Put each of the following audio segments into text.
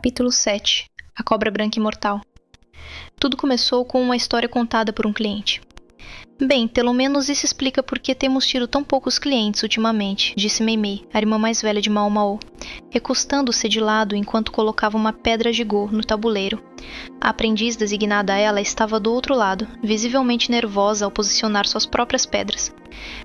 Capítulo 7 A Cobra Branca Imortal. Tudo começou com uma história contada por um cliente. Bem, pelo menos isso explica por que temos tido tão poucos clientes ultimamente, disse Meimei, a irmã mais velha de Mao Mao, recostando-se de lado enquanto colocava uma pedra Jigô no tabuleiro. A aprendiz designada a ela estava do outro lado, visivelmente nervosa ao posicionar suas próprias pedras.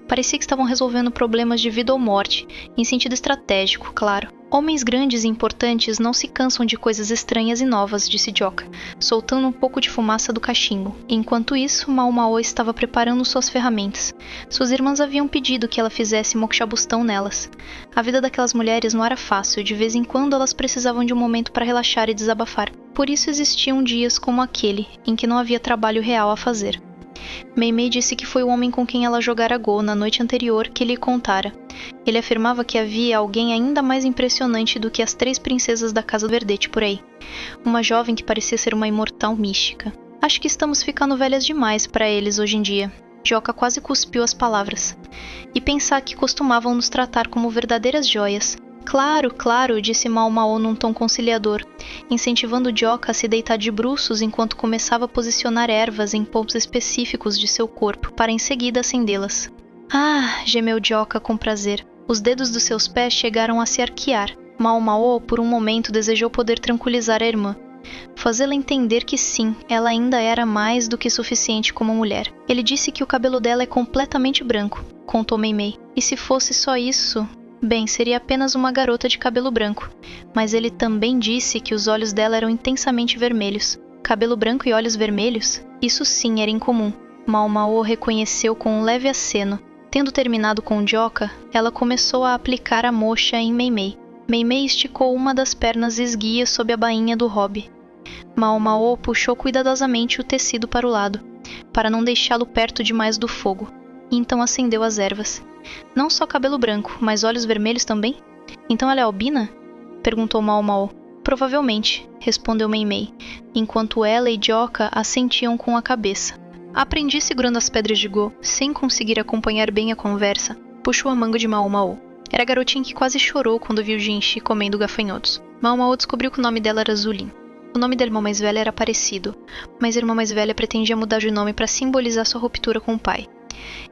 Parecia que estavam resolvendo problemas de vida ou morte, em sentido estratégico, claro. Homens grandes e importantes não se cansam de coisas estranhas e novas, disse Joka, soltando um pouco de fumaça do cachimbo. Enquanto isso, Mao Mao estava preparando suas ferramentas. Suas irmãs haviam pedido que ela fizesse mokshabustão nelas. A vida daquelas mulheres não era fácil, de vez em quando elas precisavam de um momento para relaxar e desabafar. Por isso existiam dias como aquele, em que não havia trabalho real a fazer. Meimei disse que foi o homem com quem ela jogara Go na noite anterior que lhe contara. Ele afirmava que havia alguém ainda mais impressionante do que as 3 princesas da Casa Verdete por aí. Uma jovem que parecia ser uma imortal mística. Acho que estamos ficando velhas demais para eles hoje em dia. Joka quase cuspiu as palavras. E pensar que costumavam nos tratar como verdadeiras joias. Claro, claro, disse Mao Mao num tom conciliador, incentivando Joka a se deitar de bruços enquanto começava a posicionar ervas em pontos específicos de seu corpo, para em seguida acendê-las. Ah, gemeu Joka com prazer. Os dedos dos seus pés chegaram a se arquear. Mao Mao, por um momento, desejou poder tranquilizar a irmã. Fazê-la entender que sim, ela ainda era mais do que suficiente como mulher. Ele disse que o cabelo dela é completamente branco, contou Meimei. E se fosse só isso... Bem, seria apenas uma garota de cabelo branco, mas ele também disse que os olhos dela eram intensamente vermelhos. Cabelo branco e olhos vermelhos? Isso sim era incomum. Mao Mao reconheceu com um leve aceno. Tendo terminado com Joka, ela começou a aplicar a moxa em Meimei. Meimei esticou uma das pernas esguias sob a bainha do hobby. Mao Mao puxou cuidadosamente o tecido para o lado, para não deixá-lo perto demais do fogo, e então acendeu as ervas. Não só cabelo branco, mas olhos vermelhos também? Então ela é albina? Perguntou Mao Mao. Provavelmente, respondeu Meimei, enquanto ela e Joka assentiam com a cabeça. A aprendiz, segurando as pedras de Go, sem conseguir acompanhar bem a conversa, puxou a manga de Mao Mao. Era a garotinha que quase chorou quando viu Jinchi comendo gafanhotos. Mao Mao descobriu que o nome dela era Zulin. O nome da irmã mais velha era parecido, mas a irmã mais velha pretendia mudar de nome para simbolizar sua ruptura com o pai.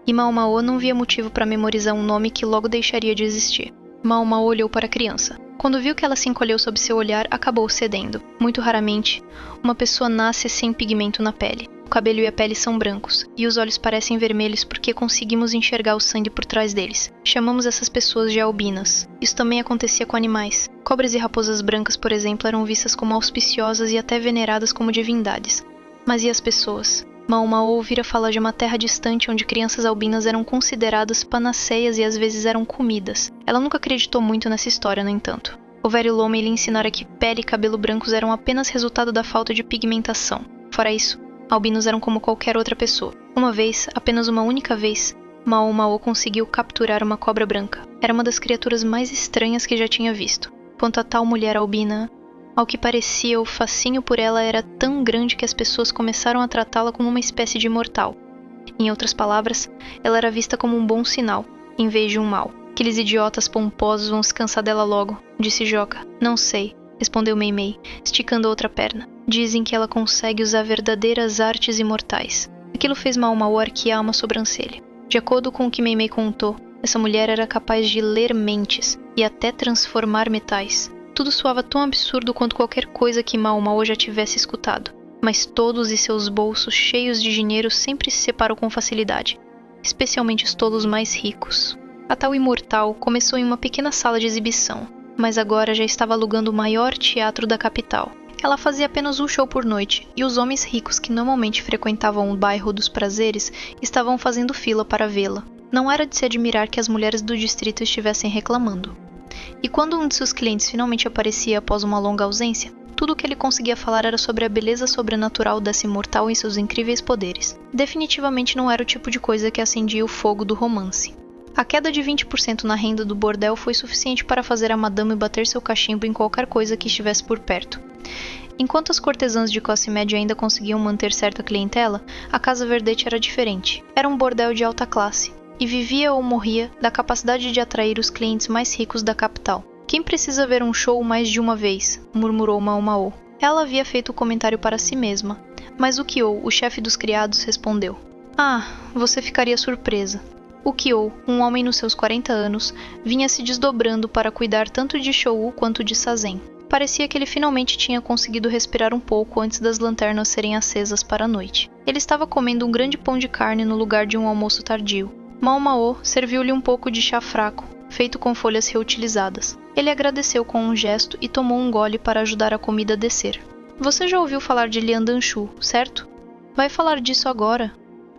E Mao Mao não via motivo para memorizar um nome que logo deixaria de existir. Mao Mao olhou para a criança. Quando viu que ela se encolheu sob seu olhar, acabou cedendo. Muito raramente, uma pessoa nasce sem pigmento na pele. O cabelo e a pele são brancos, e os olhos parecem vermelhos porque conseguimos enxergar o sangue por trás deles. Chamamos essas pessoas de albinas. Isso também acontecia com animais. Cobras e raposas brancas, por exemplo, eram vistas como auspiciosas e até veneradas como divindades. Mas e as pessoas? Mao Mao ouvira falar de uma terra distante onde crianças albinas eram consideradas panaceias e às vezes eram comidas. Ela nunca acreditou muito nessa história, no entanto. O velho Lome lhe ensinara que pele e cabelo brancos eram apenas resultado da falta de pigmentação. Fora isso, albinos eram como qualquer outra pessoa. Uma vez, apenas uma única vez, Mao Mao conseguiu capturar uma cobra branca. Era uma das criaturas mais estranhas que já tinha visto. Quanto a tal mulher albina... Ao que parecia, o fascínio por ela era tão grande que as pessoas começaram a tratá-la como uma espécie de imortal. Em outras palavras, ela era vista como um bom sinal, em vez de um mau. Aqueles idiotas pomposos vão se cansar dela logo, disse Joka. Não sei, respondeu Meimei, esticando a outra perna. Dizem que ela consegue usar verdadeiras artes imortais. Aquilo fez Mao Mao arquear uma sobrancelha. De acordo com o que Meimei contou, essa mulher era capaz de ler mentes e até transformar metais. Tudo soava tão absurdo quanto qualquer coisa que Mao Mao já tivesse escutado. Mas todos e seus bolsos cheios de dinheiro sempre se separam com facilidade. Especialmente os tolos mais ricos. A tal imortal começou em uma pequena sala de exibição, mas agora já estava alugando o maior teatro da capital. Ela fazia apenas um show por noite, e os homens ricos que normalmente frequentavam o bairro dos prazeres estavam fazendo fila para vê-la. Não era de se admirar que as mulheres do distrito estivessem reclamando. E quando um de seus clientes finalmente aparecia após uma longa ausência, tudo o que ele conseguia falar era sobre a beleza sobrenatural dessa imortal e seus incríveis poderes. Definitivamente não era o tipo de coisa que acendia o fogo do romance. A queda de 20% na renda do bordel foi suficiente para fazer a madame bater seu cachimbo em qualquer coisa que estivesse por perto. Enquanto as cortesãs de classe média ainda conseguiam manter certa clientela, a Casa Verdete era diferente. Era um bordel de alta classe. E vivia ou morria da capacidade de atrair os clientes mais ricos da capital. Quem precisa ver um show mais de uma vez? Murmurou Mao Mao. Ela havia feito o comentário para si mesma, mas o Kyo, o chefe dos criados, respondeu. Ah, você ficaria surpresa. O Kyo, um homem nos seus 40 anos, vinha se desdobrando para cuidar tanto de Shou quanto de Sazen. Parecia que ele finalmente tinha conseguido respirar um pouco antes das lanternas serem acesas para a noite. Ele estava comendo um grande pão de carne no lugar de um almoço tardio. Mao Mao serviu-lhe um pouco de chá fraco, feito com folhas reutilizadas. Ele agradeceu com um gesto e tomou um gole para ajudar a comida a descer. Você já ouviu falar de Lian Danshu, certo? Vai falar disso agora.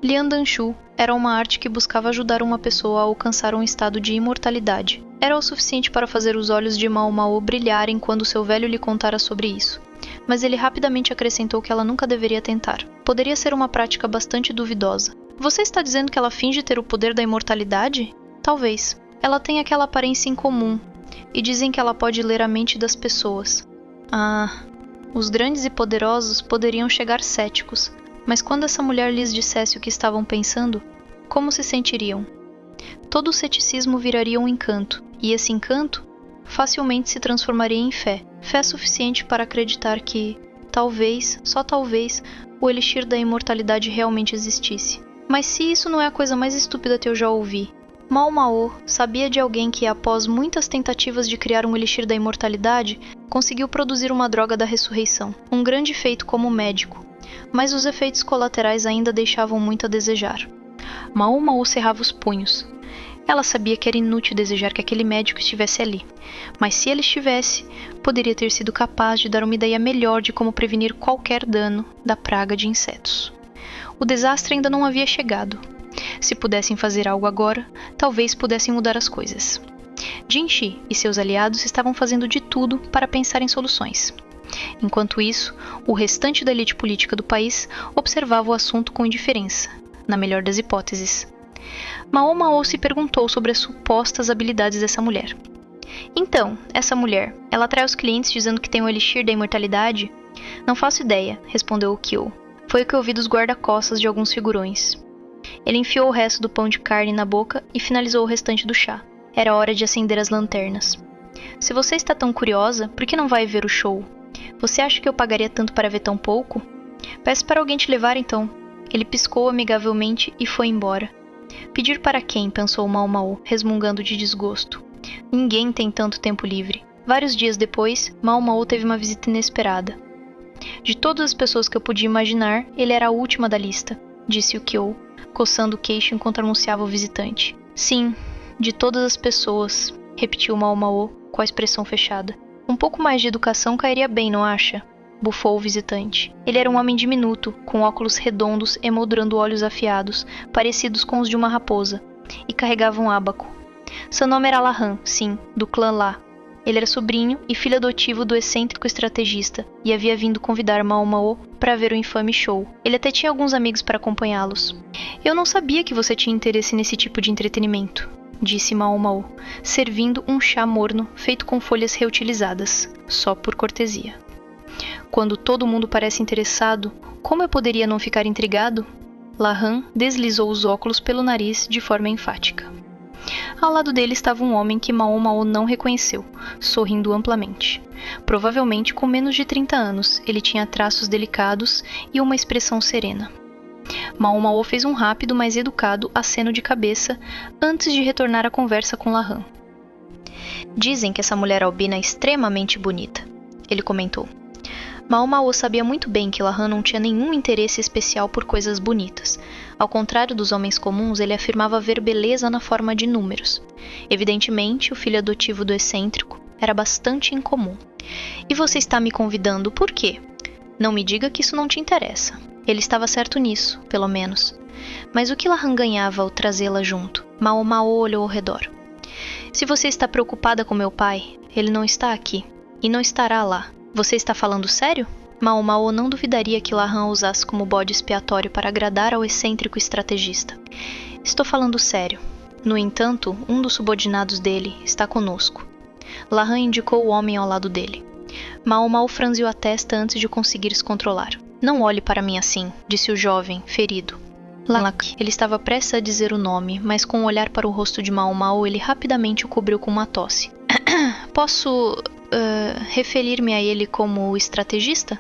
Lian Danshu era uma arte que buscava ajudar uma pessoa a alcançar um estado de imortalidade. Era o suficiente para fazer os olhos de Mao Mao brilharem quando seu velho lhe contara sobre isso. Mas ele rapidamente acrescentou que ela nunca deveria tentar. Poderia ser uma prática bastante duvidosa. Você está dizendo que ela finge ter o poder da imortalidade? Talvez. Ela tem aquela aparência incomum, e dizem que ela pode ler a mente das pessoas. Ah, os grandes e poderosos poderiam chegar céticos, mas quando essa mulher lhes dissesse o que estavam pensando, como se sentiriam? Todo o ceticismo viraria um encanto, e esse encanto facilmente se transformaria em fé. Fé suficiente para acreditar que, talvez, só talvez, o elixir da imortalidade realmente existisse. Mas se isso não é a coisa mais estúpida que eu já ouvi, Mao Mao sabia de alguém que, após muitas tentativas de criar um elixir da imortalidade, conseguiu produzir uma droga da ressurreição, um grande feito como médico, mas os efeitos colaterais ainda deixavam muito a desejar. Mao Mao cerrava os punhos. Ela sabia que era inútil desejar que aquele médico estivesse ali, mas se ele estivesse, poderia ter sido capaz de dar uma ideia melhor de como prevenir qualquer dano da praga de insetos. O desastre ainda não havia chegado. Se pudessem fazer algo agora, talvez pudessem mudar as coisas. Jinshi e seus aliados estavam fazendo de tudo para pensar em soluções. Enquanto isso, o restante da elite política do país observava o assunto com indiferença, na melhor das hipóteses. Mao Mao se perguntou sobre as supostas habilidades dessa mulher. Então, essa mulher, ela atrai os clientes dizendo que tem o elixir da imortalidade? Não faço ideia, respondeu o Kyo. Foi o que ouvi dos guarda-costas de alguns figurões. Ele enfiou o resto do pão de carne na boca e finalizou o restante do chá. Era hora de acender as lanternas. Se você está tão curiosa, por que não vai ver o show? Você acha que eu pagaria tanto para ver tão pouco? Peço para alguém te levar então. Ele piscou amigavelmente e foi embora. Pedir para quem? Pensou Mao Mao, resmungando de desgosto. Ninguém tem tanto tempo livre. Vários dias depois, Mao Mao teve uma visita inesperada. De todas as pessoas que eu podia imaginar, ele era a última da lista, disse o Kyo, coçando o queixo enquanto anunciava o visitante. Sim, de todas as pessoas, repetiu Mao Mao com a expressão fechada. Um pouco mais de educação cairia bem, não acha? Bufou o visitante. Ele era um homem diminuto, com óculos redondos emoldurando olhos afiados, parecidos com os de uma raposa, e carregava um ábaco. Seu nome era Lahan, sim, do clã La. Ele era sobrinho e filho adotivo do excêntrico estrategista, e havia vindo convidar Mao Mao para ver o infame show. Ele até tinha alguns amigos para acompanhá-los. Eu não sabia que você tinha interesse nesse tipo de entretenimento, disse Mao Mao, servindo um chá morno feito com folhas reutilizadas, só por cortesia. Quando todo mundo parece interessado, como eu poderia não ficar intrigado? Lahan deslizou os óculos pelo nariz de forma enfática. Ao lado dele estava um homem que Mao Mao não reconheceu, sorrindo amplamente. Provavelmente com menos de 30 anos, ele tinha traços delicados e uma expressão serena. Mao Mao fez um rápido, mas educado aceno de cabeça antes de retornar à conversa com Lahan. Dizem que essa mulher albina é extremamente bonita, ele comentou. Mao Mao sabia muito bem que Lahan não tinha nenhum interesse especial por coisas bonitas. Ao contrário dos homens comuns, ele afirmava ver beleza na forma de números. Evidentemente, o filho adotivo do excêntrico era bastante incomum. E você está me convidando por quê? Não me diga que isso não te interessa. Ele estava certo nisso, pelo menos. Mas o que Lahan ganhava ao trazê-la junto? Mao Mao olhou ao redor. Se você está preocupada com meu pai, ele não está aqui. E não estará lá. Você está falando sério? Mao Mao não duvidaria que Lahan o usasse como bode expiatório para agradar ao excêntrico estrategista. Estou falando sério. No entanto, um dos subordinados dele está conosco. Lahan indicou o homem ao lado dele. Mao Mao franziu a testa antes de conseguir se controlar. Não olhe para mim assim, disse o jovem, ferido. Ele estava prestes a dizer o nome, mas com um olhar para o rosto de Mao Mao, ele rapidamente o cobriu com uma tosse. Posso referir-me a ele como estrategista?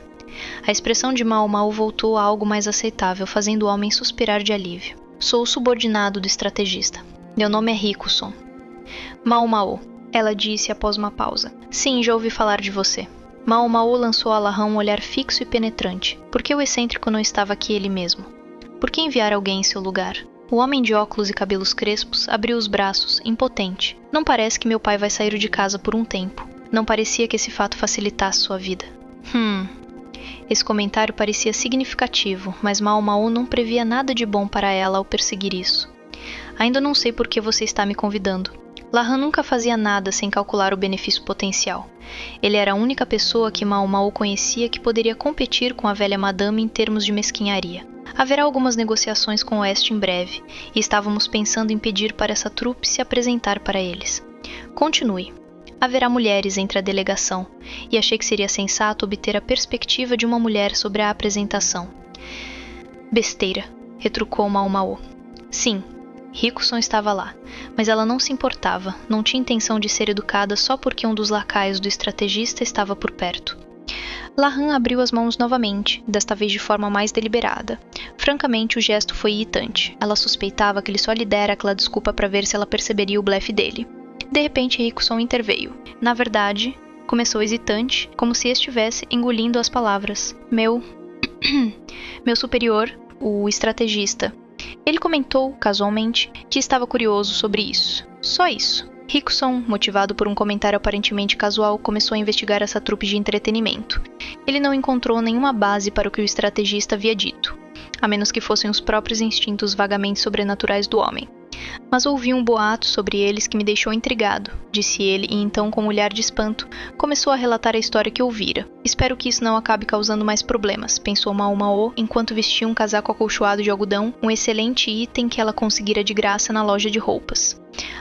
A expressão de Mao Mao voltou a algo mais aceitável, fazendo o homem suspirar de alívio. Sou o subordinado do estrategista. Meu nome é Riku-son. Mao Mao, ela disse após uma pausa. Sim, já ouvi falar de você. Mao Mao lançou a Lahan um olhar fixo e penetrante. Por que o excêntrico não estava aqui ele mesmo? Por que enviar alguém em seu lugar? O homem de óculos e cabelos crespos abriu os braços, impotente. Não parece que meu pai vai sair de casa por um tempo. Não parecia que esse fato facilitasse sua vida. Esse comentário parecia significativo, mas Mao Mao não previa nada de bom para ela ao perseguir isso. Ainda não sei por que você está me convidando. Lahan nunca fazia nada sem calcular o benefício potencial. Ele era a única pessoa que Mao Mao conhecia que poderia competir com a velha madame em termos de mesquinharia. Haverá algumas negociações com o Oeste em breve, e estávamos pensando em pedir para essa trupe se apresentar para eles. Continue. Haverá mulheres entre a delegação, e achei que seria sensato obter a perspectiva de uma mulher sobre a apresentação. Besteira, retrucou Mao Mao. Sim, Riku-son estava lá, mas ela não se importava, não tinha intenção de ser educada só porque um dos lacaios do estrategista estava por perto. Lahan abriu as mãos novamente, desta vez de forma mais deliberada. Francamente, o gesto foi irritante. Ela suspeitava que ele só lhe dera aquela desculpa para ver se ela perceberia o blefe dele. De repente, Riku-son interveio. Na verdade, começou hesitante, como se estivesse engolindo as palavras. Meu superior, o estrategista. Ele comentou, casualmente, que estava curioso sobre isso. Só isso. Riku-son, motivado por um comentário aparentemente casual, começou a investigar essa trupe de entretenimento. Ele não encontrou nenhuma base para o que o estrategista havia dito, a menos que fossem os próprios instintos vagamente sobrenaturais do homem. Mas ouvi um boato sobre eles que me deixou intrigado, disse ele, e então, com um olhar de espanto, começou a relatar a história que ouvira. Espero que isso não acabe causando mais problemas, pensou Mao Mao, enquanto vestia um casaco acolchoado de algodão, um excelente item que ela conseguira de graça na loja de roupas.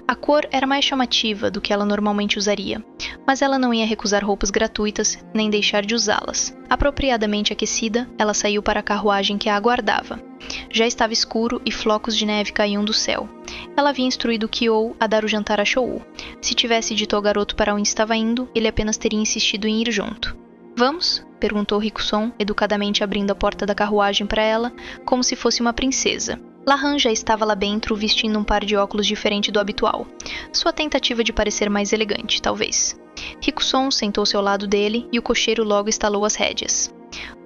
A cor era mais chamativa do que ela normalmente usaria, mas ela não ia recusar roupas gratuitas, nem deixar de usá-las. Apropriadamente aquecida, ela saiu para a carruagem que a aguardava. Já estava escuro e flocos de neve caíam do céu. Ela havia instruído Kyo a dar o jantar a Shou. Se tivesse dito ao garoto para onde estava indo, ele apenas teria insistido em ir junto. Vamos? Perguntou Riku-son, educadamente abrindo a porta da carruagem para ela, como se fosse uma princesa. Lahan já estava lá dentro, vestindo um par de óculos diferente do habitual. Sua tentativa de parecer mais elegante, talvez. Riku-son sentou-se ao lado dele e o cocheiro logo estalou as rédeas.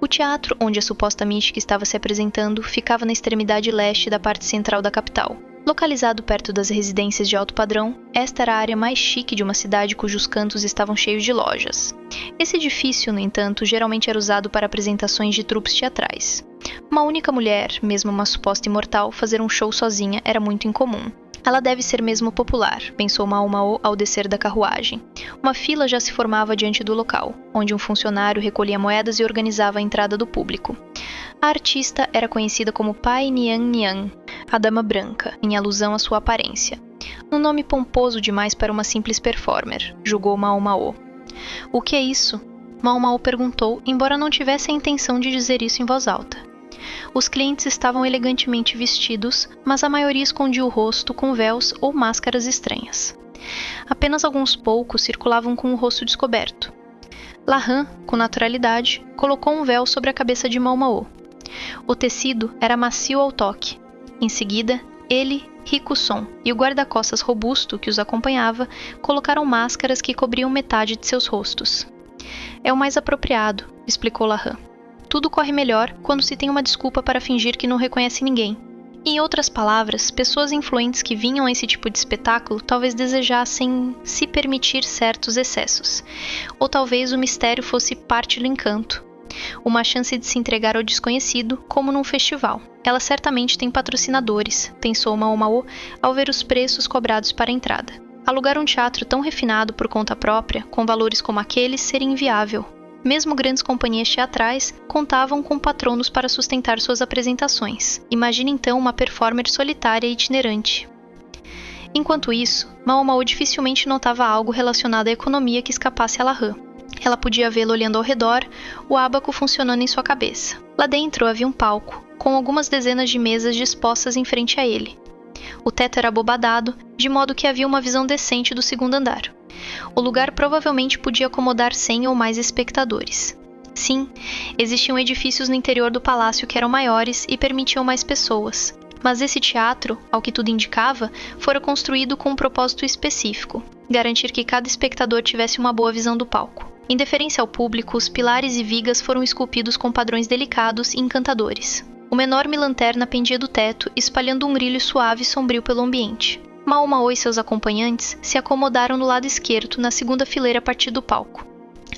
O teatro, onde a suposta mística estava se apresentando, ficava na extremidade leste da parte central da capital. Localizado perto das residências de alto padrão, esta era a área mais chique de uma cidade cujos cantos estavam cheios de lojas. Esse edifício, no entanto, geralmente era usado para apresentações de trupes teatrais. Uma única mulher, mesmo uma suposta imortal, fazer um show sozinha era muito incomum. Ela deve ser mesmo popular, pensou Mao Mao ao descer da carruagem. Uma fila já se formava diante do local, onde um funcionário recolhia moedas e organizava a entrada do público. A artista era conhecida como Pai Nian Nian, a Dama Branca, em alusão à sua aparência. Um nome pomposo demais para uma simples performer, julgou Mao Mao. O que é isso? Mao Mao perguntou, embora não tivesse a intenção de dizer isso em voz alta. Os clientes estavam elegantemente vestidos, mas a maioria escondia o rosto com véus ou máscaras estranhas. Apenas alguns poucos circulavam com o rosto descoberto. Lahan, com naturalidade, colocou um véu sobre a cabeça de Mao Mao. O tecido era macio ao toque. Em seguida, ele, Riku-son e o guarda-costas robusto que os acompanhava colocaram máscaras que cobriam metade de seus rostos. É o mais apropriado, explicou Lahan. Tudo corre melhor quando se tem uma desculpa para fingir que não reconhece ninguém. Em outras palavras, pessoas influentes que vinham a esse tipo de espetáculo talvez desejassem se permitir certos excessos. Ou talvez o mistério fosse parte do encanto. Uma chance de se entregar ao desconhecido, como num festival. Ela certamente tem patrocinadores, pensou Mao Mao ao ver os preços cobrados para a entrada. Alugar um teatro tão refinado por conta própria, com valores como aqueles, seria inviável. Mesmo grandes companhias teatrais contavam com patronos para sustentar suas apresentações. Imagine então uma performer solitária e itinerante. Enquanto isso, Mao Mao dificilmente notava algo relacionado à economia que escapasse a Lahan. Ela podia vê-lo olhando ao redor, o ábaco funcionando em sua cabeça. Lá dentro havia um palco, com algumas dezenas de mesas dispostas em frente a ele. O teto era abobadado, de modo que havia uma visão decente do segundo andar. O lugar provavelmente podia acomodar 100 ou mais espectadores. Sim, existiam edifícios no interior do palácio que eram maiores e permitiam mais pessoas. Mas esse teatro, ao que tudo indicava, fora construído com um propósito específico: garantir que cada espectador tivesse uma boa visão do palco. Em deferência ao público, os pilares e vigas foram esculpidos com padrões delicados e encantadores. Uma enorme lanterna pendia do teto, espalhando um brilho suave e sombrio pelo ambiente. Mao Mao e seus acompanhantes se acomodaram no lado esquerdo, na segunda fileira a partir do palco.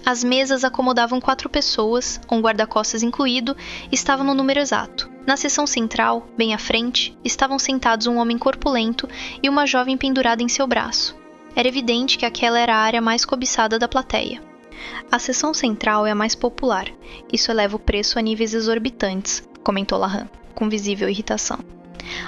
As mesas acomodavam 4 pessoas, um guarda-costas incluído, e estavam no número exato. Na seção central, bem à frente, estavam sentados um homem corpulento e uma jovem pendurada em seu braço. Era evidente que aquela era a área mais cobiçada da plateia. A seção central é a mais popular. Isso eleva o preço a níveis exorbitantes, comentou Lahan, com visível irritação.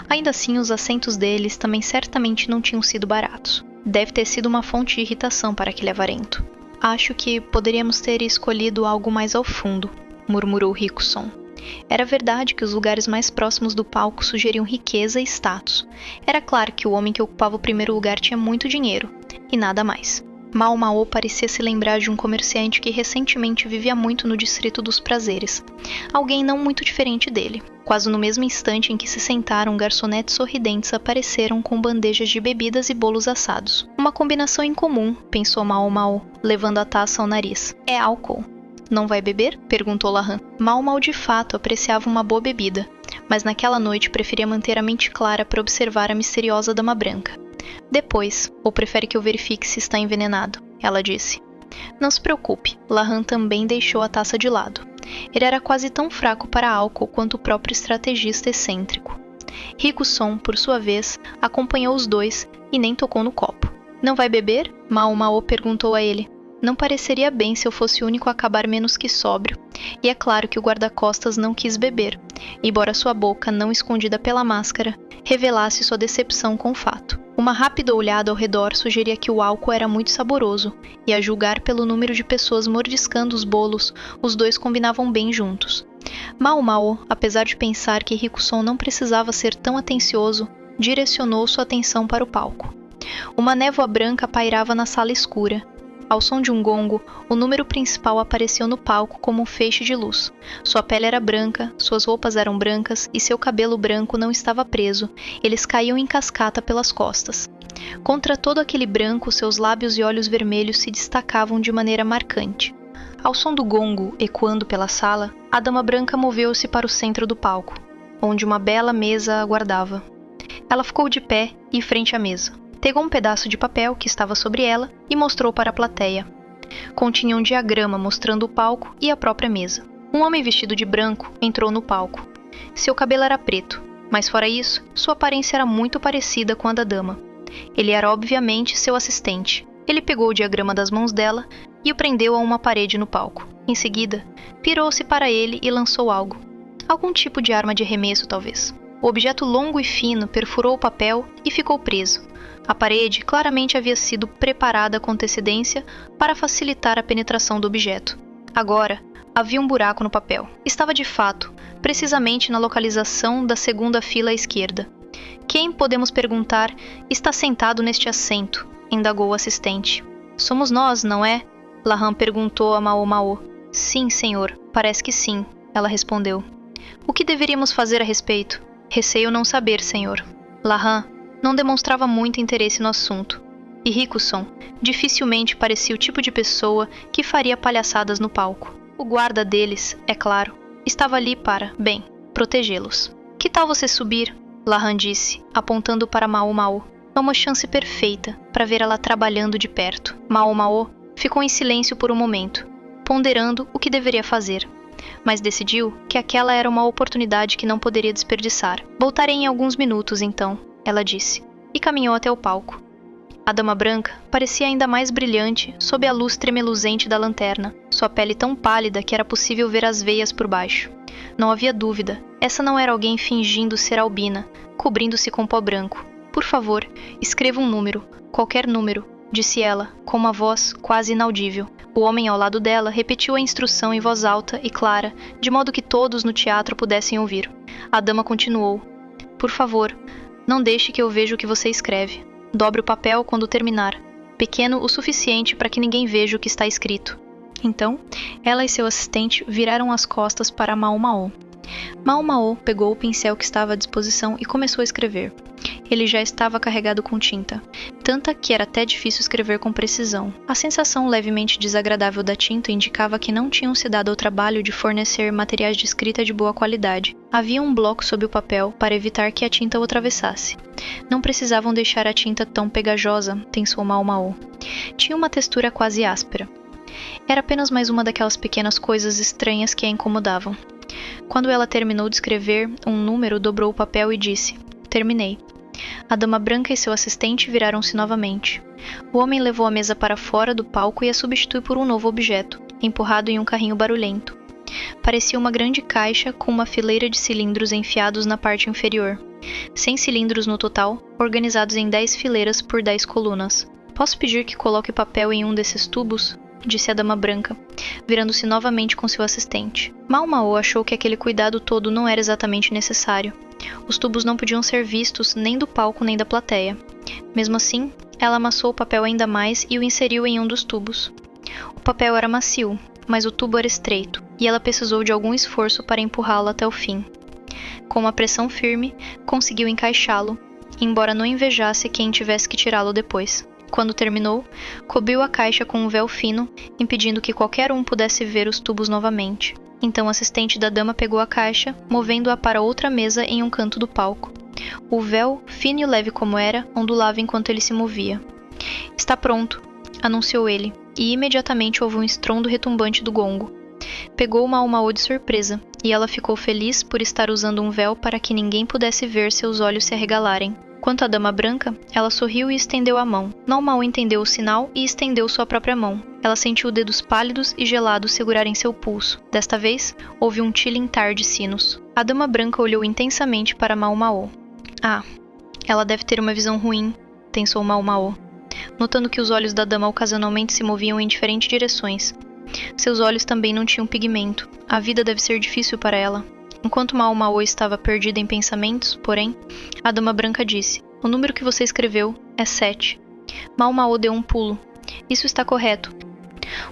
Ainda assim, os assentos deles também certamente não tinham sido baratos. Deve ter sido uma fonte de irritação para aquele avarento. Acho que poderíamos ter escolhido algo mais ao fundo, murmurou Rickson. Era verdade que os lugares mais próximos do palco sugeriam riqueza e status. Era claro que o homem que ocupava o primeiro lugar tinha muito dinheiro, e nada mais. Mao Mao parecia se lembrar de um comerciante que recentemente vivia muito no distrito dos prazeres. Alguém não muito diferente dele. Quase no mesmo instante em que se sentaram, garçonetes sorridentes apareceram com bandejas de bebidas e bolos assados. Uma combinação incomum, pensou Mao Mao, levando a taça ao nariz. É álcool. Não vai beber? Perguntou Lahan. Mao Mao de fato apreciava uma boa bebida, mas naquela noite preferia manter a mente clara para observar a misteriosa dama branca. Depois, ou prefere que eu verifique se está envenenado, ela disse. Não se preocupe, Lahan também deixou a taça de lado. Ele era quase tão fraco para álcool quanto o próprio estrategista excêntrico. Rickson, por sua vez, acompanhou os dois e nem tocou no copo. Não vai beber? Mao Mao perguntou a ele. Não pareceria bem se eu fosse o único a acabar menos que sóbrio. E é claro que o guarda-costas não quis beber, embora sua boca, não escondida pela máscara, revelasse sua decepção com o fato. Uma rápida olhada ao redor sugeria que o álcool era muito saboroso, e a julgar pelo número de pessoas mordiscando os bolos, os dois combinavam bem juntos. Mao Mao, apesar de pensar que Rickson não precisava ser tão atencioso, direcionou sua atenção para o palco. Uma névoa branca pairava na sala escura. Ao som de um gongo, o número principal apareceu no palco como um feixe de luz. Sua pele era branca, suas roupas eram brancas e seu cabelo branco não estava preso, eles caíam em cascata pelas costas. Contra todo aquele branco, seus lábios e olhos vermelhos se destacavam de maneira marcante. Ao som do gongo ecoando pela sala, a dama branca moveu-se para o centro do palco, onde uma bela mesa aguardava. Ela ficou de pé em frente à mesa. Pegou um pedaço de papel que estava sobre ela e mostrou para a plateia. Continha um diagrama mostrando o palco e a própria mesa. Um homem vestido de branco entrou no palco. Seu cabelo era preto, mas fora isso, sua aparência era muito parecida com a da dama. Ele era obviamente seu assistente. Ele pegou o diagrama das mãos dela e o prendeu a uma parede no palco. Em seguida, virou-se para ele e lançou algo. Algum tipo de arma de arremesso, talvez. O objeto longo e fino perfurou o papel e ficou preso. A parede claramente havia sido preparada com antecedência para facilitar a penetração do objeto. Agora, havia um buraco no papel. Estava de fato, precisamente na localização da segunda fila à esquerda. Quem, podemos perguntar, está sentado neste assento? Indagou o assistente. Somos nós, não é? Lahan perguntou a Mao Mao. Sim, senhor, parece que sim, ela respondeu. O que deveríamos fazer a respeito? Receio não saber, senhor. Lahan não demonstrava muito interesse no assunto, e Rickson dificilmente parecia o tipo de pessoa que faria palhaçadas no palco. O guarda deles, é claro, estava ali para, bem, protegê-los. Que tal você subir? Lahan disse, apontando para Mao Mao. É uma chance perfeita para ver ela trabalhando de perto. Mao Mao ficou em silêncio por um momento, ponderando o que deveria fazer. Mas decidiu que aquela era uma oportunidade que não poderia desperdiçar. Voltarei em alguns minutos, então, ela disse, e caminhou até o palco. A dama branca parecia ainda mais brilhante sob a luz tremeluzente da lanterna, sua pele tão pálida que era possível ver as veias por baixo. Não havia dúvida, essa não era alguém fingindo ser albina, cobrindo-se com pó branco. Por favor, escreva um número, qualquer número, disse ela, com uma voz quase inaudível. O homem ao lado dela repetiu a instrução em voz alta e clara, de modo que todos no teatro pudessem ouvir. A dama continuou. Por favor, não deixe que eu veja o que você escreve. Dobre o papel quando terminar. pequeno o suficiente para que ninguém veja o que está escrito. Então, ela e seu assistente viraram as costas para Mao Mao. Mao Mao pegou o pincel que estava à disposição e começou a escrever. Ele já estava carregado com tinta, tanta que era até difícil escrever com precisão. A sensação levemente desagradável da tinta indicava que não tinham se dado ao trabalho de fornecer materiais de escrita de boa qualidade. Havia um bloco sob o papel para evitar que a tinta o atravessasse. Não precisavam deixar a tinta tão pegajosa, pensou Mao Mao. Tinha uma textura quase áspera. Era apenas mais uma daquelas pequenas coisas estranhas que a incomodavam. Quando ela terminou de escrever, um número dobrou o papel e disse: "Terminei." A dama branca e seu assistente viraram-se novamente. O homem levou a mesa para fora do palco e a substituiu por um novo objeto, empurrado em um carrinho barulhento. Parecia uma grande caixa com uma fileira de cilindros enfiados na parte inferior. 100 cilindros no total, organizados em 10 fileiras por 10 colunas. "Posso pedir que coloque papel em um desses tubos?" disse a dama branca, virando-se novamente com seu assistente. Mao Mao achou que aquele cuidado todo não era exatamente necessário. Os tubos não podiam ser vistos nem do palco nem da plateia. Mesmo assim, ela amassou o papel ainda mais e o inseriu em um dos tubos. O papel era macio, mas o tubo era estreito, e ela precisou de algum esforço para empurrá-lo até o fim. Com uma pressão firme, conseguiu encaixá-lo, embora não invejasse quem tivesse que tirá-lo depois. Quando terminou, cobriu a caixa com um véu fino, impedindo que qualquer um pudesse ver os tubos novamente. Então o assistente da dama pegou a caixa, movendo-a para outra mesa em um canto do palco. O véu, fino e leve como era, ondulava enquanto ele se movia. "Está pronto", anunciou ele, e imediatamente houve um estrondo retumbante do gongo. Pegou Mao Mao de surpresa, e ela ficou feliz por estar usando um véu para que ninguém pudesse ver seus olhos se arregalarem. Quanto à dama branca, ela sorriu e estendeu a mão. Mao Mao entendeu o sinal e estendeu sua própria mão. Ela sentiu dedos pálidos e gelados segurarem seu pulso. Desta vez, houve um tilintar de sinos. A dama branca olhou intensamente para Mao Mao. "Ah, ela deve ter uma visão ruim", pensou Mao Mao, notando que os olhos da dama ocasionalmente se moviam em diferentes direções. Seus olhos também não tinham pigmento. A vida deve ser difícil para ela. Enquanto Mao Mao estava perdida em pensamentos, porém, a dama branca disse: "O número que você escreveu é 7. Mao Mao deu um pulo. "Isso está correto."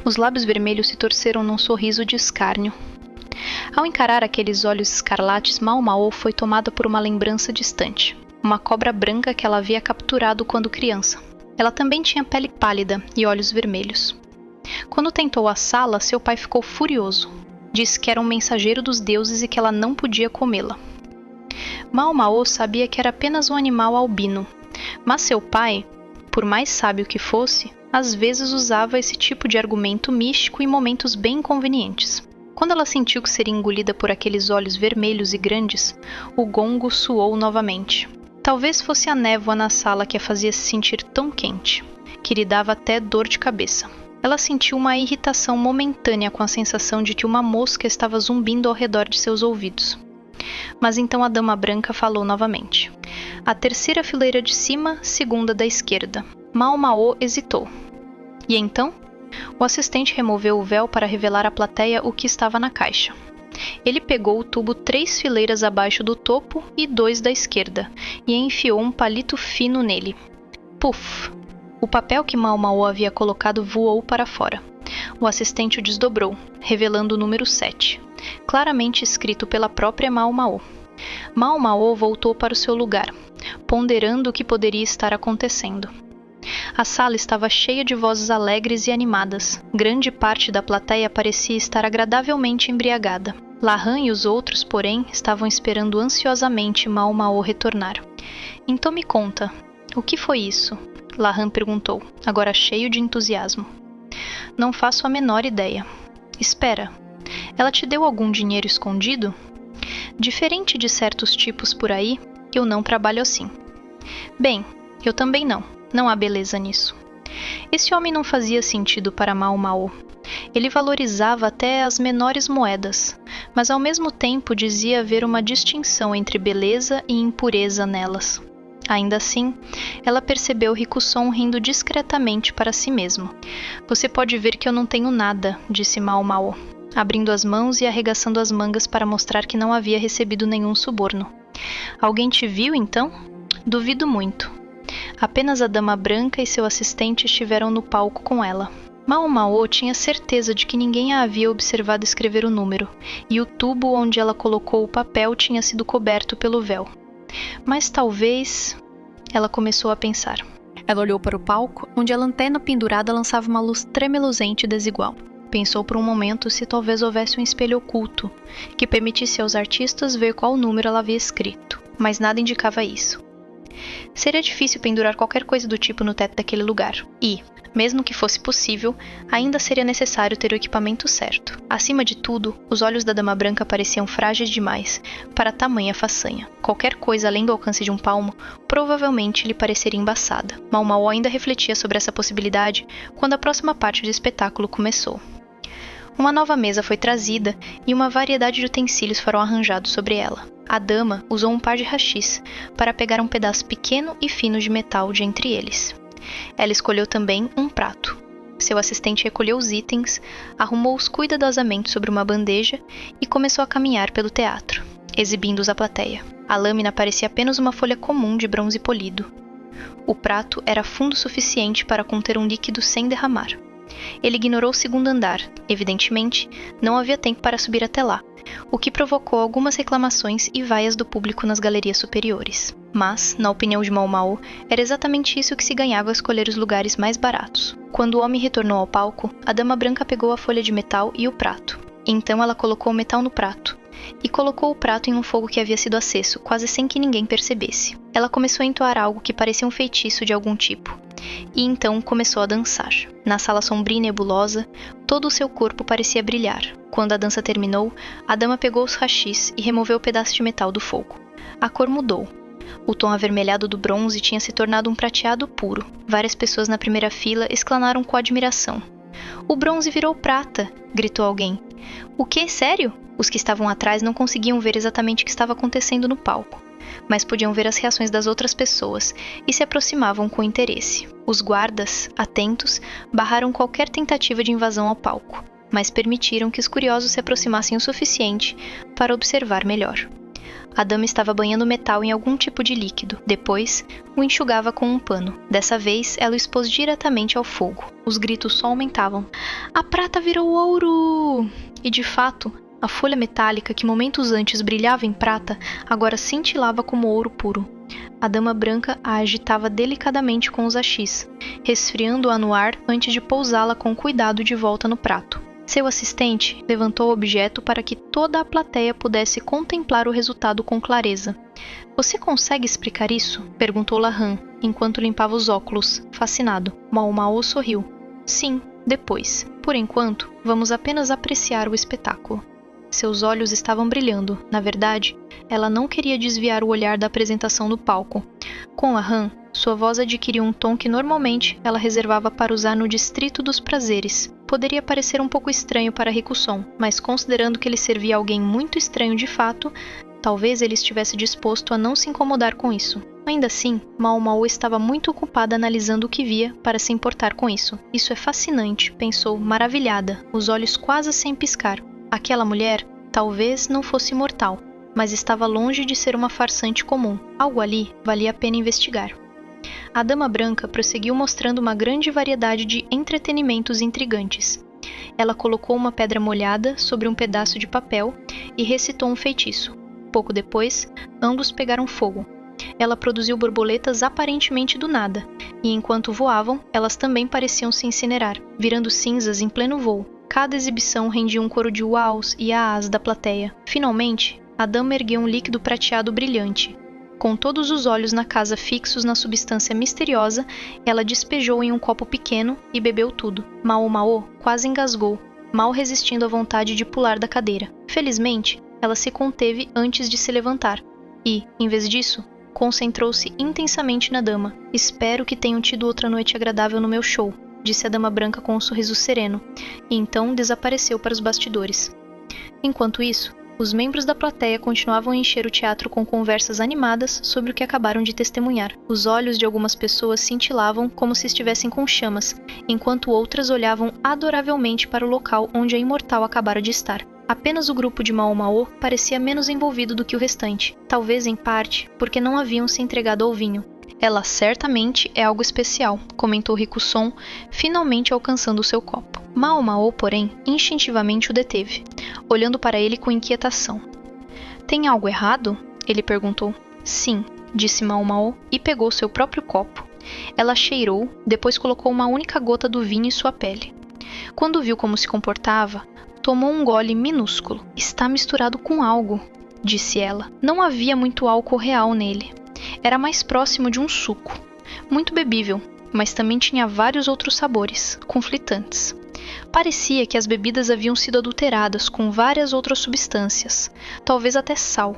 Os lábios vermelhos se torceram num sorriso de escárnio. Ao encarar aqueles olhos escarlates, Mao Mao foi tomada por uma lembrança distante. Uma cobra branca que ela havia capturado quando criança. Ela também tinha pele pálida e olhos vermelhos. Quando tentou assá-la, seu pai ficou furioso. Disse que era um mensageiro dos deuses e que ela não podia comê-la. Mao Mao sabia que era apenas um animal albino, mas seu pai, por mais sábio que fosse, às vezes usava esse tipo de argumento místico em momentos bem inconvenientes. Quando ela sentiu que seria engolida por aqueles olhos vermelhos e grandes, o gongo soou novamente. Talvez fosse a névoa na sala que a fazia se sentir tão quente, que lhe dava até dor de cabeça. Ela sentiu uma irritação momentânea com a sensação de que uma mosca estava zumbindo ao redor de seus ouvidos. Mas então a dama branca falou novamente. "A terceira fileira de cima, segunda da esquerda." Mao Mao hesitou. E então? O assistente removeu o véu para revelar à plateia o que estava na caixa. Ele pegou o tubo 3 fileiras abaixo do topo e 2 da esquerda, e enfiou um palito fino nele. Puf! O papel que Mao Mao havia colocado voou para fora. O assistente o desdobrou, revelando o número 7, claramente escrito pela própria Mao Mao. Mao Mao voltou para o seu lugar, ponderando o que poderia estar acontecendo. A sala estava cheia de vozes alegres e animadas. Grande parte da plateia parecia estar agradavelmente embriagada. Lahan e os outros, porém, estavam esperando ansiosamente Mao Mao retornar. "Então me conta, o que foi isso?" Lahan perguntou, agora cheio de entusiasmo. "Não faço a menor ideia." "Espera, ela te deu algum dinheiro escondido?" "Diferente de certos tipos por aí, eu não trabalho assim." "Bem, eu também não. Não há beleza nisso." Esse homem não fazia sentido para Mao Mao. Ele valorizava até as menores moedas, mas ao mesmo tempo dizia haver uma distinção entre beleza e impureza nelas. Ainda assim, ela percebeu Rikusson rindo discretamente para si mesmo. "Você pode ver que eu não tenho nada", disse Mao Mao, abrindo as mãos e arregaçando as mangas para mostrar que não havia recebido nenhum suborno. "Alguém te viu, então?" "Duvido muito." Apenas a Dama Branca e seu assistente estiveram no palco com ela. Mao Mao tinha certeza de que ninguém a havia observado escrever o número, e o tubo onde ela colocou o papel tinha sido coberto pelo véu. Mas talvez... Ela começou a pensar. Ela olhou para o palco, onde a lanterna pendurada lançava uma luz tremeluzente e desigual. Pensou por um momento se talvez houvesse um espelho oculto, que permitisse aos artistas ver qual número ela havia escrito, mas nada indicava isso. Seria difícil pendurar qualquer coisa do tipo no teto daquele lugar, e, mesmo que fosse possível, ainda seria necessário ter o equipamento certo. Acima de tudo, os olhos da Dama Branca pareciam frágeis demais para tamanha façanha. Qualquer coisa além do alcance de um palmo provavelmente lhe pareceria embaçada. Mao Mao ainda refletia sobre essa possibilidade quando a próxima parte do espetáculo começou. Uma nova mesa foi trazida e uma variedade de utensílios foram arranjados sobre ela. A dama usou um par de rachis para pegar um pedaço pequeno e fino de metal de entre eles. Ela escolheu também um prato. Seu assistente recolheu os itens, arrumou-os cuidadosamente sobre uma bandeja e começou a caminhar pelo teatro, exibindo-os à plateia. A lâmina parecia apenas uma folha comum de bronze polido. O prato era fundo o suficiente para conter um líquido sem derramar. Ele ignorou o segundo andar. Evidentemente, não havia tempo para subir até lá, o que provocou algumas reclamações e vaias do público nas galerias superiores. Mas, na opinião de Mao Mao, era exatamente isso que se ganhava ao escolher os lugares mais baratos. Quando o homem retornou ao palco, a Dama Branca pegou a folha de metal e o prato. Então ela colocou o metal no prato, e colocou o prato em um fogo que havia sido aceso, quase sem que ninguém percebesse. Ela começou a entoar algo que parecia um feitiço de algum tipo, e então começou a dançar. Na sala sombria e nebulosa, todo o seu corpo parecia brilhar. Quando a dança terminou, a dama pegou os rachis e removeu o pedaço de metal do fogo. A cor mudou. O tom avermelhado do bronze tinha se tornado um prateado puro. Várias pessoas na primeira fila exclamaram com admiração. "O bronze virou prata!" gritou alguém. "O quê? Sério?" Os que estavam atrás não conseguiam ver exatamente o que estava acontecendo no palco, mas podiam ver as reações das outras pessoas e se aproximavam com interesse. Os guardas, atentos, barraram qualquer tentativa de invasão ao palco, mas permitiram que os curiosos se aproximassem o suficiente para observar melhor. A dama estava banhando o metal em algum tipo de líquido. Depois, o enxugava com um pano. Dessa vez, ela o expôs diretamente ao fogo. Os gritos só aumentavam. "A prata virou ouro!" E de fato, a folha metálica que momentos antes brilhava em prata, agora cintilava como ouro puro. A Dama Branca a agitava delicadamente com os hachis, resfriando-a no ar antes de pousá-la com cuidado de volta no prato. Seu assistente levantou o objeto para que toda a plateia pudesse contemplar o resultado com clareza. "Você consegue explicar isso?" perguntou Lahan, enquanto limpava os óculos, fascinado. Mao Mao sorriu. "Sim, depois. Por enquanto, vamos apenas apreciar o espetáculo." Seus olhos estavam brilhando. Na verdade, ela não queria desviar o olhar da apresentação do palco. Com Lahan, sua voz adquiriu um tom que normalmente ela reservava para usar no Distrito dos Prazeres. Poderia parecer um pouco estranho para Rikusson, mas considerando que ele servia a alguém muito estranho de fato, talvez ele estivesse disposto a não se incomodar com isso. Ainda assim, Mao Mao estava muito ocupada analisando o que via para se importar com isso. "Isso é fascinante", pensou, maravilhada, os olhos quase sem piscar. Aquela mulher talvez não fosse mortal, mas estava longe de ser uma farsante comum. Algo ali valia a pena investigar. A Dama Branca prosseguiu mostrando uma grande variedade de entretenimentos intrigantes. Ela colocou uma pedra molhada sobre um pedaço de papel e recitou um feitiço. Pouco depois, ambos pegaram fogo. Ela produziu borboletas aparentemente do nada, e enquanto voavam, elas também pareciam se incinerar, virando cinzas em pleno voo. Cada exibição rendia um coro de uaus e aás da plateia. Finalmente, a dama ergueu um líquido prateado brilhante. Com todos os olhos na casa fixos na substância misteriosa, ela despejou em um copo pequeno e bebeu tudo. Mao Mao quase engasgou, mal resistindo à vontade de pular da cadeira. Felizmente, ela se conteve antes de se levantar e, em vez disso, concentrou-se intensamente na dama. "Espero que tenham tido outra noite agradável no meu show", disse a Dama Branca com um sorriso sereno, e então desapareceu para os bastidores. Enquanto isso, os membros da plateia continuavam a encher o teatro com conversas animadas sobre o que acabaram de testemunhar. Os olhos de algumas pessoas cintilavam como se estivessem com chamas, enquanto outras olhavam adoravelmente para o local onde a imortal acabara de estar. Apenas o grupo de Mao Mao parecia menos envolvido do que o restante, talvez em parte porque não haviam se entregado ao vinho. Ela certamente é algo especial, comentou Riku-son, finalmente alcançando seu copo. Mao-Mao, porém, instintivamente o deteve, olhando para ele com inquietação. Tem algo errado? Ele perguntou. Sim, disse Mao-Mao e pegou seu próprio copo. Ela cheirou, depois colocou uma única gota do vinho em sua pele. Quando viu como se comportava, tomou um gole minúsculo. Está misturado com algo, disse ela. Não havia muito álcool real nele. Era mais próximo de um suco. Muito bebível, mas também tinha vários outros sabores, conflitantes. Parecia que as bebidas haviam sido adulteradas com várias outras substâncias, talvez até sal.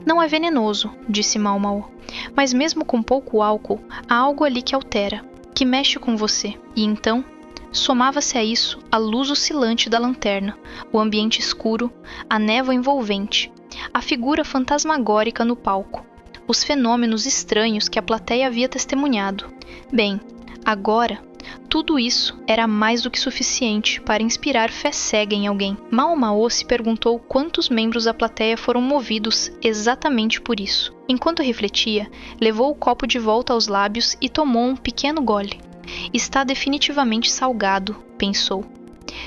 Não é venenoso, disse Mao-Mao, mas mesmo com pouco álcool, há algo ali que altera, que mexe com você. E então, somava-se a isso a luz oscilante da lanterna, o ambiente escuro, a névoa envolvente, a figura fantasmagórica no palco, os fenômenos estranhos que a plateia havia testemunhado. Bem, agora, tudo isso era mais do que suficiente para inspirar fé cega em alguém. Mao-Mao se perguntou quantos membros da plateia foram movidos exatamente por isso. Enquanto refletia, levou o copo de volta aos lábios e tomou um pequeno gole. Está definitivamente salgado, pensou.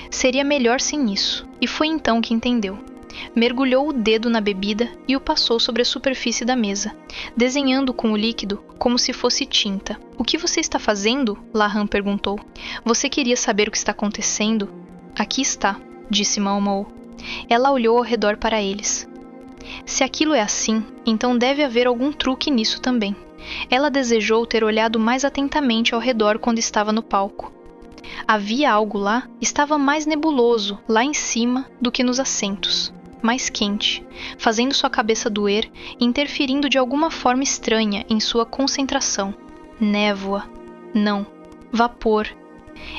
Seria melhor sem isso, e foi então que entendeu. Mergulhou o dedo na bebida e o passou sobre a superfície da mesa, desenhando com o líquido como se fosse tinta. O que você está fazendo? Lahan perguntou. Você queria saber o que está acontecendo? Aqui está, disse Mao-Mao. Ela olhou ao redor para eles. Se aquilo é assim, então deve haver algum truque nisso também. Ela desejou ter olhado mais atentamente ao redor quando estava no palco. Havia algo lá, estava mais nebuloso lá em cima do que nos assentos. Mais quente, fazendo sua cabeça doer e interferindo de alguma forma estranha em sua concentração. Névoa. Não. Vapor.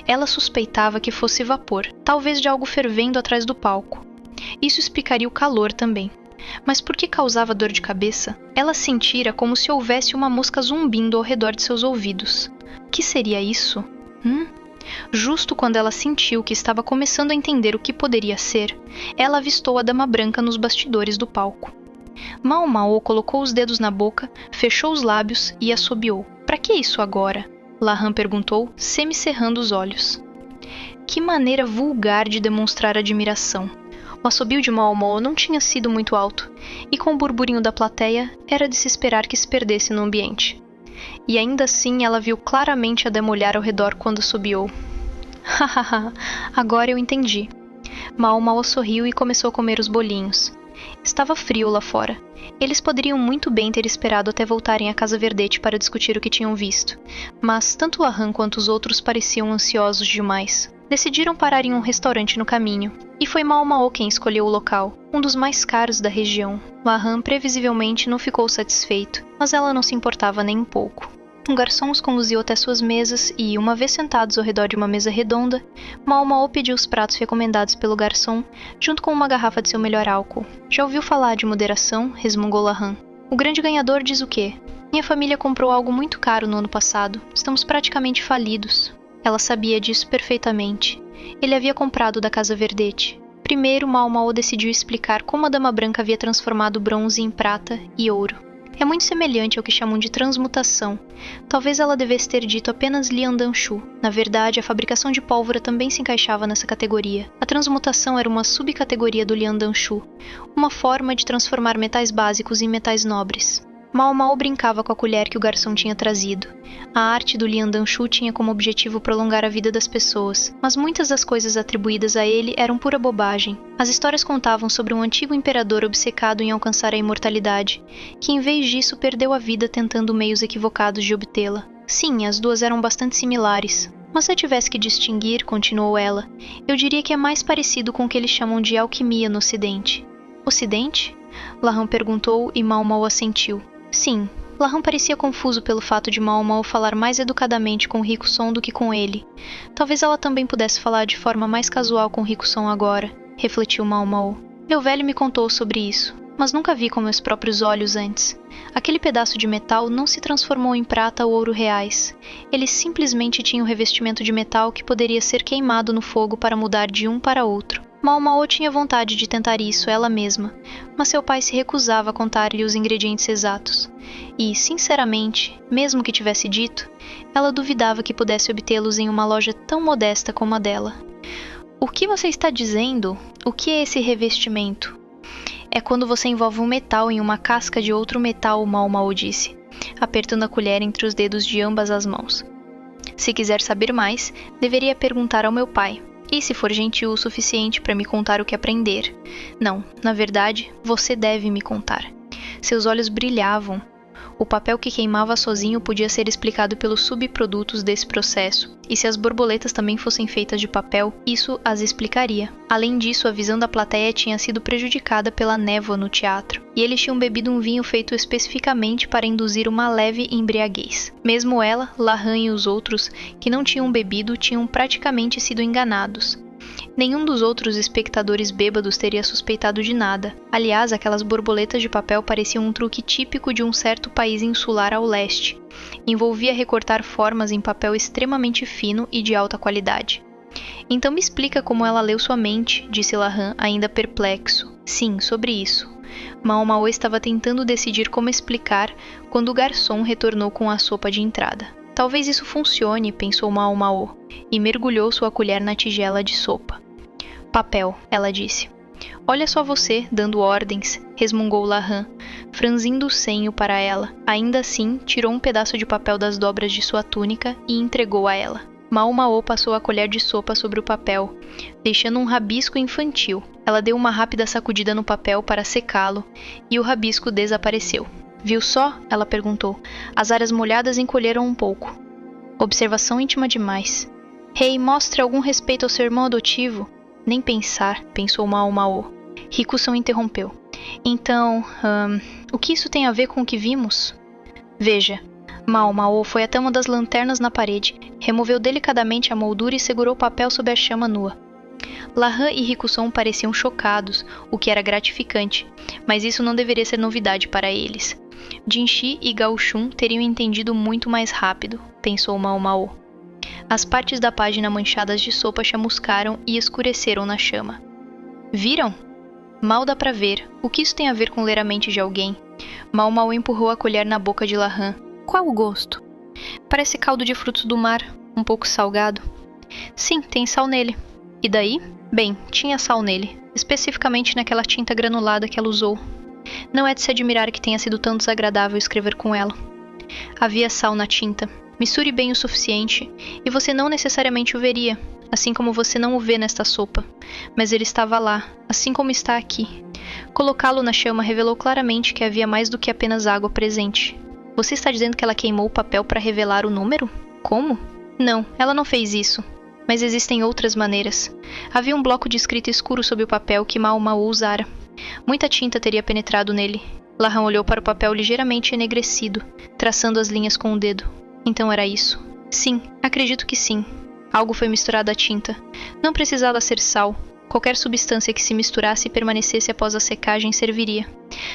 Ela suspeitava que fosse vapor, talvez de algo fervendo atrás do palco. Isso explicaria o calor também. Mas por que causava dor de cabeça? Ela sentira como se houvesse uma mosca zumbindo ao redor de seus ouvidos. Que seria isso? Justo quando ela sentiu que estava começando a entender o que poderia ser, ela avistou a Dama Branca nos bastidores do palco. Mao-Mao colocou os dedos na boca, fechou os lábios e assobiou. Pra que isso agora? Lahan perguntou, semicerrando os olhos. Que maneira vulgar de demonstrar admiração. O assobio de Mao-Mao não tinha sido muito alto, e com o burburinho da plateia, era de se esperar que se perdesse no ambiente. E ainda assim ela viu claramente a Dama olhar ao redor quando assobiou. Hahaha, agora eu entendi. Mao-Mao sorriu e começou a comer os bolinhos. Estava frio lá fora. Eles poderiam muito bem ter esperado até voltarem à Casa Verdete para discutir o que tinham visto, mas tanto Lahan quanto os outros pareciam ansiosos demais. Decidiram parar em um restaurante no caminho, e foi Mao-Mao quem escolheu o local, um dos mais caros da região. Lahan previsivelmente não ficou satisfeito, mas ela não se importava nem um pouco. Um garçom os conduziu até suas mesas e, uma vez sentados ao redor de uma mesa redonda, Mao-Mao pediu os pratos recomendados pelo garçom, junto com uma garrafa de seu melhor álcool. Já ouviu falar de moderação? Resmungou Lahan. O grande ganhador diz o quê? Minha família comprou algo muito caro no ano passado. Estamos praticamente falidos. Ela sabia disso perfeitamente. Ele havia comprado da Casa Verdete. Primeiro, Mao-Mao decidiu explicar como a Dama Branca havia transformado o bronze em prata e ouro. É muito semelhante ao que chamam de transmutação. Talvez ela devesse ter dito apenas Liandanshu. Na verdade, a fabricação de pólvora também se encaixava nessa categoria. A transmutação era uma subcategoria do Liandanshu, uma forma de transformar metais básicos em metais nobres. Mao-Mao brincava com a colher que o garçom tinha trazido. A arte do Liandanshu tinha como objetivo prolongar a vida das pessoas, mas muitas das coisas atribuídas a ele eram pura bobagem. As histórias contavam sobre um antigo imperador obcecado em alcançar a imortalidade, que em vez disso perdeu a vida tentando meios equivocados de obtê-la. Sim, as duas eram bastante similares. Mas se eu tivesse que distinguir, continuou ela, eu diria que é mais parecido com o que eles chamam de alquimia no Ocidente. Ocidente? Lahan perguntou e Mao-Mao assentiu. Sim, Lahan parecia confuso pelo fato de Mao-Mao falar mais educadamente com Riku-son do que com ele. Talvez ela também pudesse falar de forma mais casual com Riku-son agora, refletiu Mao-Mao. Meu velho me contou sobre isso, mas nunca vi com meus próprios olhos antes. Aquele pedaço de metal não se transformou em prata ou ouro reais. Ele simplesmente tinha um revestimento de metal que poderia ser queimado no fogo para mudar de um para outro. Mao Mao tinha vontade de tentar isso ela mesma, mas seu pai se recusava a contar-lhe os ingredientes exatos. E, sinceramente, mesmo que tivesse dito, ela duvidava que pudesse obtê-los em uma loja tão modesta como a dela. O que você está dizendo? O que é esse revestimento? É quando você envolve um metal em uma casca de outro metal, Mao Mao disse, apertando a colher entre os dedos de ambas as mãos. Se quiser saber mais, deveria perguntar ao meu pai. E se for gentil o suficiente para me contar o que aprender? Não, na verdade, você deve me contar. Seus olhos brilhavam. O papel que queimava sozinho podia ser explicado pelos subprodutos desse processo, e se as borboletas também fossem feitas de papel, isso as explicaria. Além disso, a visão da plateia tinha sido prejudicada pela névoa no teatro, e eles tinham bebido um vinho feito especificamente para induzir uma leve embriaguez. Mesmo ela, Lahan e os outros, que não tinham bebido, tinham praticamente sido enganados. Nenhum dos outros espectadores bêbados teria suspeitado de nada. Aliás, aquelas borboletas de papel pareciam um truque típico de um certo país insular ao leste. Envolvia recortar formas em papel extremamente fino e de alta qualidade. Então me explica como ela leu sua mente, disse Lahan, ainda perplexo. Sim, sobre isso. Mao Mao estava tentando decidir como explicar quando o garçom retornou com a sopa de entrada. Talvez isso funcione, pensou Mao Mao, e mergulhou sua colher na tigela de sopa. Papel, ela disse. Olha só você, dando ordens, resmungou Lahan, franzindo o senho para ela. Ainda assim, tirou um pedaço de papel das dobras de sua túnica e entregou a ela. Mao Mao passou a colher de sopa sobre o papel, deixando um rabisco infantil. Ela deu uma rápida sacudida no papel para secá-lo, e o rabisco desapareceu. Viu só? Ela perguntou. As áreas molhadas encolheram um pouco. Observação íntima demais. Rei, mostre algum respeito ao seu irmão adotivo. Nem pensar, pensou Mao Mao. Rikusan interrompeu. Então, o que isso tem a ver com o que vimos? Veja. Mao Mao foi até uma das lanternas na parede, removeu delicadamente a moldura e segurou o papel sob a chama nua. Lahan e Rikusan pareciam chocados, o que era gratificante, mas isso não deveria ser novidade para eles. Jinshi e Gao Shun teriam entendido muito mais rápido, pensou Mao Mao. As partes da página manchadas de sopa chamuscaram e escureceram na chama. Viram? Mal dá pra ver. O que isso tem a ver com ler a mente de alguém? Mao Mao empurrou a colher na boca de Lahan. Qual o gosto? Parece caldo de frutos do mar, um pouco salgado. Sim, tem sal nele. E daí? Bem, tinha sal nele, especificamente naquela tinta granulada que ela usou. Não é de se admirar que tenha sido tão desagradável escrever com ela. Havia sal na tinta. Misture bem o suficiente, e você não necessariamente o veria, assim como você não o vê nesta sopa. Mas ele estava lá, assim como está aqui. Colocá-lo na chama revelou claramente que havia mais do que apenas água presente. Você está dizendo que ela queimou o papel para revelar o número? Como? Não, ela não fez isso. Mas existem outras maneiras. Havia um bloco de escrita escuro sob o papel que Mao Mao usara. Muita tinta teria penetrado nele. Lahan olhou para o papel ligeiramente enegrecido, traçando as linhas com o dedo. Então era isso. Sim, acredito que sim. Algo foi misturado à tinta. Não precisava ser sal. Qualquer substância que se misturasse e permanecesse após a secagem serviria.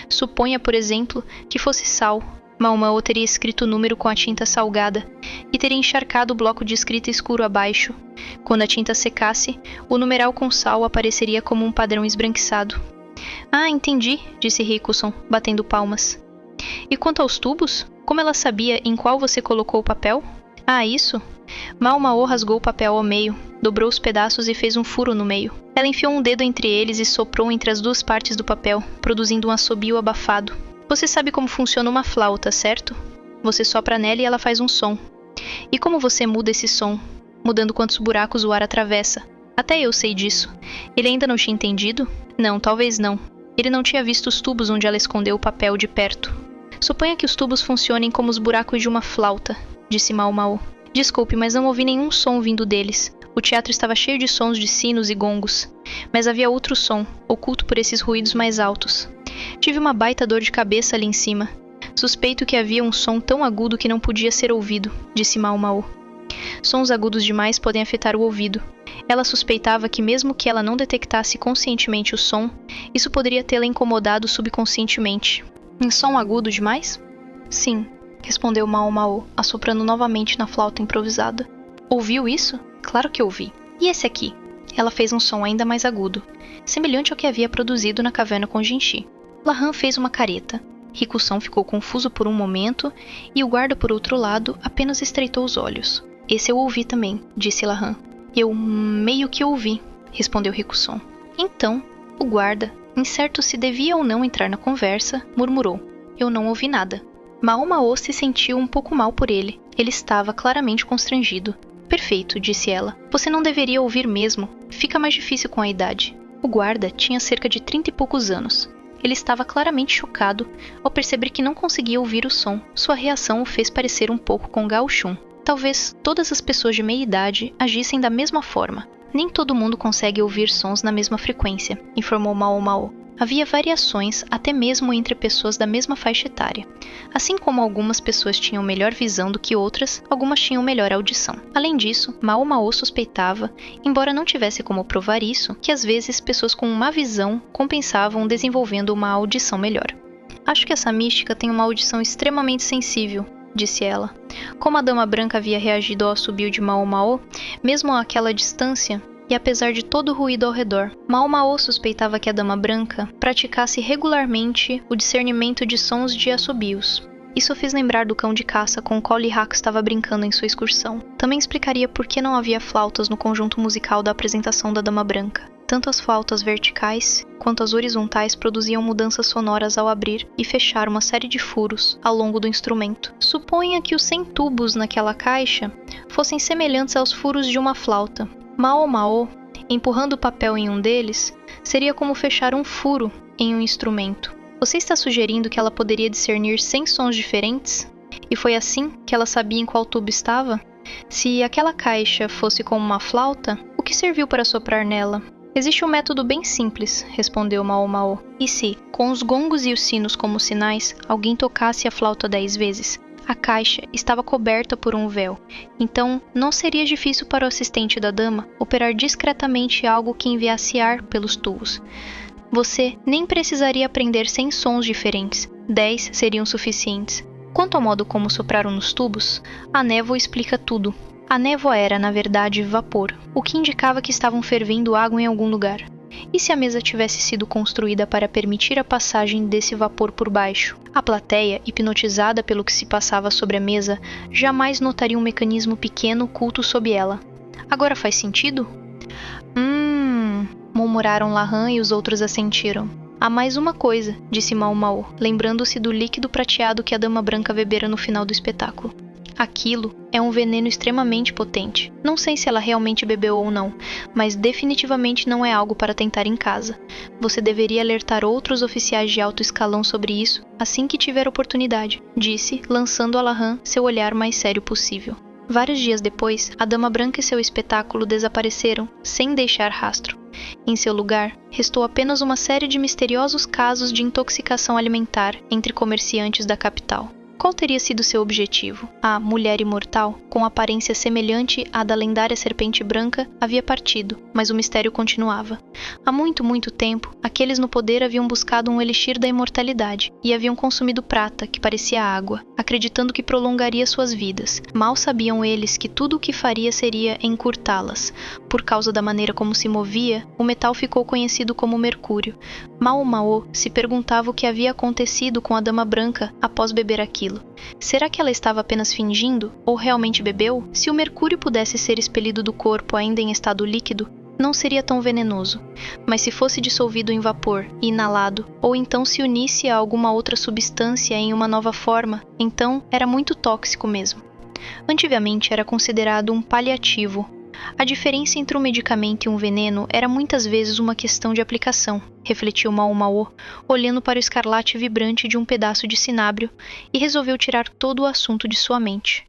Suponha, por exemplo, que fosse sal. Mao Mao teria escrito o número com a tinta salgada e teria encharcado o bloco de escrita escuro abaixo. Quando a tinta secasse, o numeral com sal apareceria como um padrão esbranquiçado. Ah, entendi, disse Rikusan, batendo palmas. E quanto aos tubos? Como ela sabia em qual você colocou o papel? Ah, isso? Mao Mao rasgou o papel ao meio, dobrou os pedaços e fez um furo no meio. Ela enfiou um dedo entre eles e soprou entre as duas partes do papel, produzindo um assobio abafado. Você sabe como funciona uma flauta, certo? Você sopra nela e ela faz um som. E como você muda esse som? Mudando quantos buracos o ar atravessa. Até eu sei disso. Ele ainda não tinha entendido? Não, talvez não. Ele não tinha visto os tubos onde ela escondeu o papel de perto. Suponha que os tubos funcionem como os buracos de uma flauta, disse Mao Mao. Desculpe, mas não ouvi nenhum som vindo deles. O teatro estava cheio de sons de sinos e gongos. Mas havia outro som, oculto por esses ruídos mais altos. Tive uma baita dor de cabeça ali em cima. Suspeito que havia um som tão agudo que não podia ser ouvido, disse Mao Mao. Sons agudos demais podem afetar o ouvido. Ela suspeitava que mesmo que ela não detectasse conscientemente o som, isso poderia tê-la incomodado subconscientemente. Um som agudo demais? Sim, respondeu Mao Mao, assoprando novamente na flauta improvisada. Ouviu isso? Claro que ouvi. E esse aqui? Ela fez um som ainda mais agudo, semelhante ao que havia produzido na caverna com Jinchi. Lahan fez uma careta. Riku-san ficou confuso por um momento e o guarda, por outro lado, apenas estreitou os olhos. Esse eu ouvi também, disse Lahan. Eu meio que ouvi, respondeu Riku-san. Então, o guarda, incerto se devia ou não entrar na conversa, murmurou. Eu não ouvi nada. Mao se sentiu um pouco mal por ele. Ele estava claramente constrangido. Perfeito, disse ela. Você não deveria ouvir mesmo. Fica mais difícil com a idade. O guarda tinha cerca de 30 e poucos anos. Ele estava claramente chocado ao perceber que não conseguia ouvir o som. Sua reação o fez parecer um pouco com Gao Shun. Talvez todas as pessoas de meia idade agissem da mesma forma. Nem todo mundo consegue ouvir sons na mesma frequência, informou Mao. Havia variações até mesmo entre pessoas da mesma faixa etária. Assim como algumas pessoas tinham melhor visão do que outras, algumas tinham melhor audição. Além disso, Mao suspeitava, embora não tivesse como provar isso, que às vezes pessoas com má visão compensavam desenvolvendo uma audição melhor. Acho que essa mística tem uma audição extremamente sensível, disse ela. Como a Dama Branca havia reagido ao assobio de Mao, mesmo àquela distância, e apesar de todo o ruído ao redor, Mao suspeitava que a Dama Branca praticasse regularmente o discernimento de sons de assobios. Isso o fez lembrar do cão de caça com o qual Lihaku estava brincando em sua excursão. Também explicaria por que não havia flautas no conjunto musical da apresentação da Dama Branca. Tanto as flautas verticais quanto as horizontais produziam mudanças sonoras ao abrir e fechar uma série de furos ao longo do instrumento. Suponha que os 100 tubos naquela caixa fossem semelhantes aos furos de uma flauta. Mao, empurrando o papel em um deles, seria como fechar um furo em um instrumento. Você está sugerindo que ela poderia discernir 100 sons diferentes? E foi assim que ela sabia em qual tubo estava? Se aquela caixa fosse como uma flauta, o que serviu para soprar nela? Existe um método bem simples, respondeu Mao. E se, com os gongos e os sinos como sinais, alguém tocasse a flauta 10 vezes? A caixa estava coberta por um véu, então não seria difícil para o assistente da dama operar discretamente algo que enviasse ar pelos tubos. Você nem precisaria aprender 100 sons diferentes, 10 seriam suficientes. Quanto ao modo como sopraram nos tubos, a névoa explica tudo. A névoa era, na verdade, vapor, o que indicava que estavam fervendo água em algum lugar. E se a mesa tivesse sido construída para permitir a passagem desse vapor por baixo? A plateia, hipnotizada pelo que se passava sobre a mesa, jamais notaria um mecanismo pequeno oculto sob ela. Agora faz sentido? Murmuraram Lahan e os outros assentiram. Há mais uma coisa, disse Mao, lembrando-se do líquido prateado que a Dama Branca bebera no final do espetáculo. Aquilo é um veneno extremamente potente. Não sei se ela realmente bebeu ou não, mas definitivamente não é algo para tentar em casa. Você deveria alertar outros oficiais de alto escalão sobre isso assim que tiver oportunidade, disse, lançando a Lahan seu olhar mais sério possível. Vários dias depois, a Dama Branca e seu espetáculo desapareceram, sem deixar rastro. Em seu lugar, restou apenas uma série de misteriosos casos de intoxicação alimentar entre comerciantes da capital. Qual teria sido seu objetivo? A mulher imortal, com aparência semelhante à da lendária serpente branca, havia partido, mas o mistério continuava. Há muito tempo, aqueles no poder haviam buscado um elixir da imortalidade e haviam consumido prata, que parecia água, acreditando que prolongaria suas vidas. Mal sabiam eles que tudo o que faria seria encurtá-las. Por causa da maneira como se movia, o metal ficou conhecido como mercúrio. Mao se perguntava o que havia acontecido com a Dama Branca após beber aquilo. Será que ela estava apenas fingindo? Ou realmente bebeu? Se o mercúrio pudesse ser expelido do corpo ainda em estado líquido, não seria tão venenoso. Mas se fosse dissolvido em vapor e inalado, ou então se unisse a alguma outra substância em uma nova forma, então era muito tóxico mesmo. Antigamente era considerado um paliativo. A diferença entre um medicamento e um veneno era muitas vezes uma questão de aplicação, refletiu Mao, olhando para o escarlate vibrante de um pedaço de cinábrio, e resolveu tirar todo o assunto de sua mente.